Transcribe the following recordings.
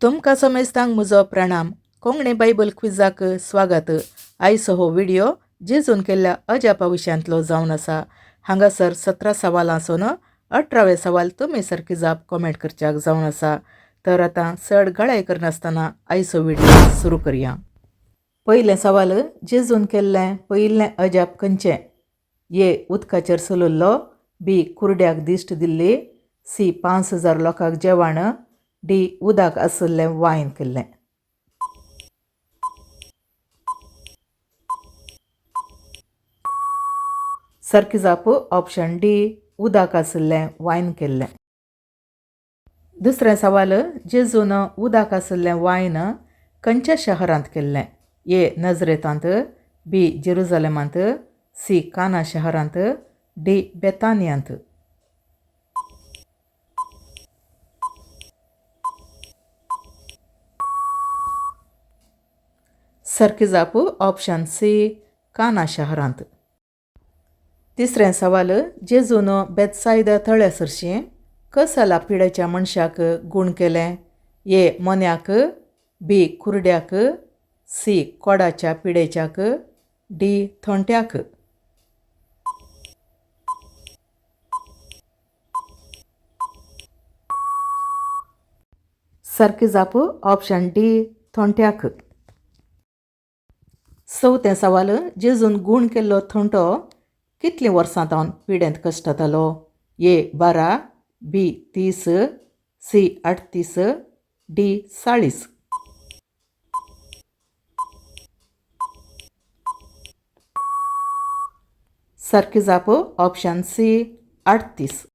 तुमकां समेस्तांक म्हजो प्रणाम. कोंकणी बायबल क्विजाक स्वागत. आयचो हो व्हिडिओ जेजून केल्ल्या अजापा विशयांतलो जावन आसा. हांगासर 17 सवालांसून 18वे सवाल तुमी सारकी जाप कॉमेंट करच्याक जावन आसा. तर आतां चड गळाय करनासतना आयचो व्हिडिओ सुरू करया. पयलें सवाल, जेजून केल्लें पयलें अजाप खंयचें? ए. उदकाचेर चलुल्लो. बी. कुरड्याक दिश्ट दिल्ली. सी. 5000 लोकांक जेवण. डी. उदक आशिल्लें वायन केल्लें. सारकी जाप ऑप्शन डी. उदक आशिल्लें वायन केल्लें. दुसरें सवाल, जेजून उदक आशिल्लें वायन खंयच्या शहरांत केल्लें? ए. नजरेतांत. बी. जेरुजलेमांत. सी. काना शहरांत. डी. बेतानियांत. सारकी जाप ऑप्शन सी. काना शहरांत. तिसरें सवाल, जेजून बेतसायदा तळ्यासरशीं कसला पिडेच्या मनशाक गूण केलें? ए. मोन्याक. बी. कुरड्याक. सी. कोडाच्या पिडेच्याक. डी. थोंट्याक. सारकी जाप ऑप्शन डी. थोंट्याक. चवथें सवाल, जेजून गूण केल्लो थोंटो कितलीं वर्सां जावन पिडेंत कश्टातालो? ए. 12. बी. 30. सी. 38. डी. 40. सारकी जाप ऑप्शन सी. 38.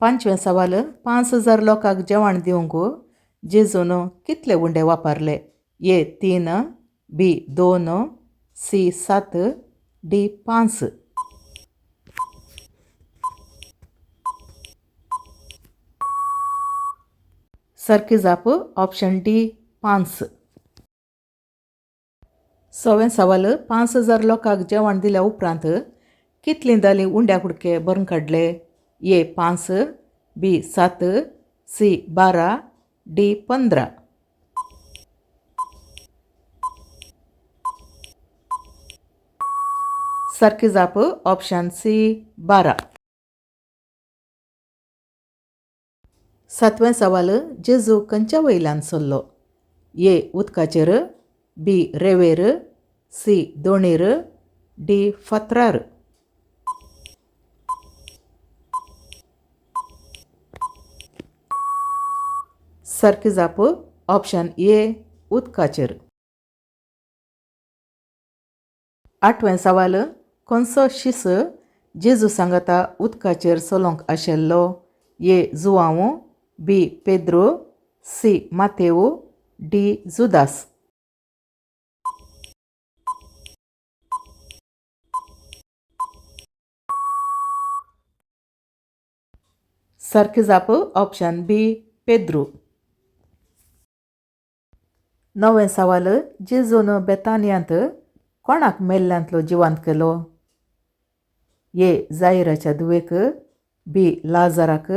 पांचवें सवाल, 5000 लोकांक जेवण दिवंक जेजून कितले उंडे वापरले? ए. 3. बी. 2. सी. 7. डी. 5. सारकी जाप ऑप्शन डी. 5. सवें सवाल, 5000 लोकांक जेवण दिल्या उपरांत कितलीं दालीं उंड्या कुडके भरून काडले? ए. 5. बी. 7. सी. 12. डी. 15. सारकी जाप ऑप्शन सी. 12. सातवें सवाल, जेजू खंयच्या वयल्यान चल्लो? ए. उदकाचेर. बी. रेंवेर. सी. दोणीर. डी. फातरार. सारकी जाप ऑप्शन ए. उदकाचेर. आठवें सवाल, खंयचो शिस जेजू सांगाता उदकाचेर चलोंक आशिल्लो? ए. जुआंव. बी. पेद्रो. सी. मातेव. डी. जुदास. सारकी जाप ऑप्शन बी. पेद्रो. नवें सवाल, जेजून बेतानियांत कोणाक मेल्ल्यांतलो जिवंत केलो? ए. जायराच्या दुवेक. बी. लाजाराक.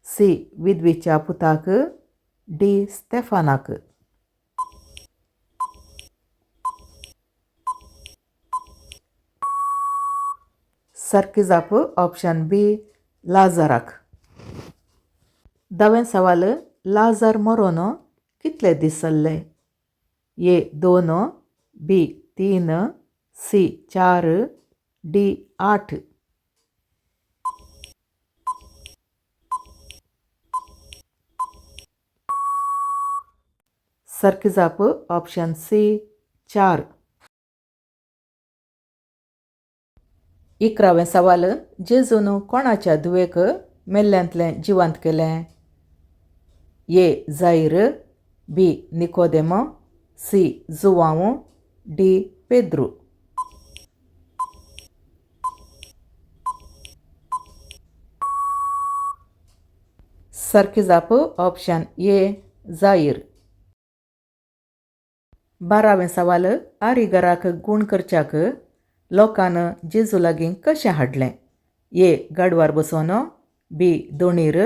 सी. विधवेच्या पुताक. डी. स्तेफानाक. सारकी जाप ऑप्शन बी. लाजाराक. धवें सवाल, लाजार मरोन कितले दीस जाल्ले? ए. 2. बी. 3. सी. 4. डी. 8. सारकी जाप ऑप्शन सी. 4. 11वें सवाल, जेजून कोणाच्या दुवेक मेल्ल्यांतलें जिवंत केलें? ए. जायर. बी. निकोदेम. सी. जुआंव. डी. पेद्रो. सारकी जाप ऑप्शन ए. जायर. 12वें सवाल, आरिगराक गूण करच्याक लोकान जेजू लागीं कशें हाडलें? ए. गाडवार बसोन. बी. दोणीर.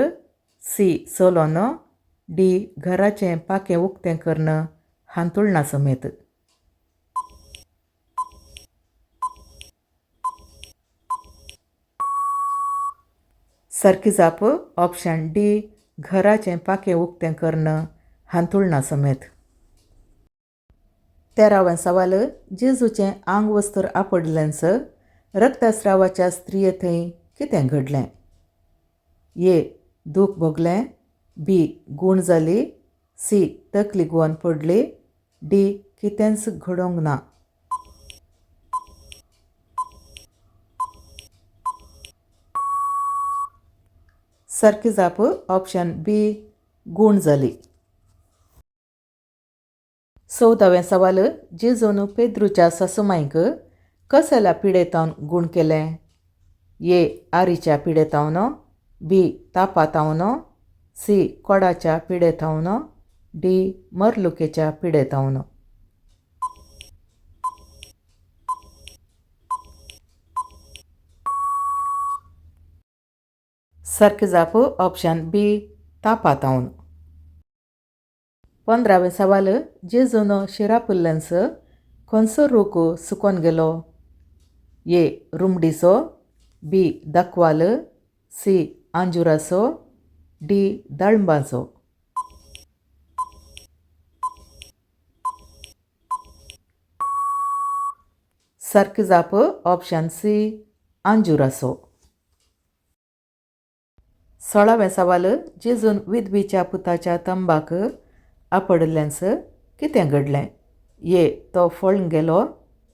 सी. चलोन. डी घराचें पाकें उक्तें करणं हांतुळना समेत. सारकी जाप ऑप्शन डी घराचें पाकें उक्तें करणं हांतुळना समेत. 13वा सवाल जेजूचें आंग वस्तर आपडलेंच रक्तस्रावाच्या स्त्रिये थंय कितें घडलें? ए. दूख भोगलें, बी. गूण जाली, सी. तकली घुंवन पडली, डी. कितेंच घडोंक ना. सारकी जाप ऑप्शन बी गूण जाली. 14वें सवाल जेजून पेद्रूच्या सासूमांयक कसल्या पिडेतावन गूण केलें? ए. आरीच्या पिडेतावन, बी. तापातावन, सी. कोडाच्या पिडेतावन, डी. मरलुकेच्या पिडेतावन. सारकी जाप ऑप्शन बी तापातावन. 15वें सवाल जेजून शिरापुल्लंच खंयचो रूख सुकोन गेलो? ए. रुमडीचो, बी. दाखवाल, सी. आंजुराचो, डी. दाळिंबाचो. सारकी जाप ऑप्शन सी आंजुराचो. 16वें सवाल जेजून विधवीच्या पुताच्या तंबाक आपडलेंच कितें घडलें? ए. तो फळून गेलो,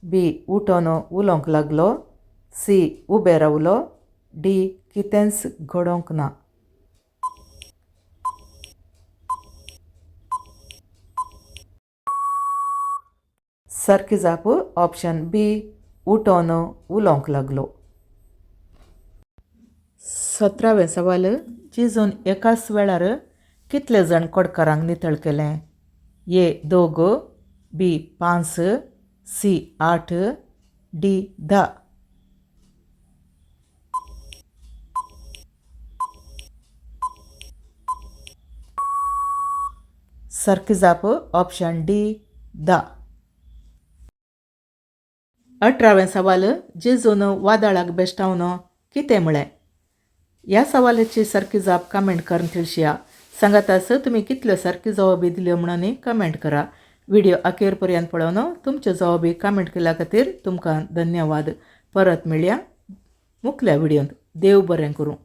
बी. उठोन उलोवंक लागलो, सी. उबे रावलो, डी. कितेंच घडोंक ना. सारकी जाप ऑप्शन बी उठोन उलोवंक लागलो. 17वें सवाल जेजून एकाच वेळार कितले जण कोडकारांक नितळ केलें? ए. 2, बी. 5, सी. 8, डी. 10. सारकी जाप ऑप्शन डी 10. 18वें सवाल जेजून वादळाक बेश्टावन कितें म्हळें? ह्या सवालाची सारकी जाप कमेंट करून तिळशिया. सांगात आसा तुम्ही कितल्यो सारकी जवाबी दिल्यो म्हणून कमेंट करा. व्हिडिओ अखेर पर्यंत पळोवन तुमच्यो जवाबी कमेंट केल्या खातीर तुमकां धन्यवाद. परत मेळया मुखल्या व्हिडिओंत. देव बरें करूं.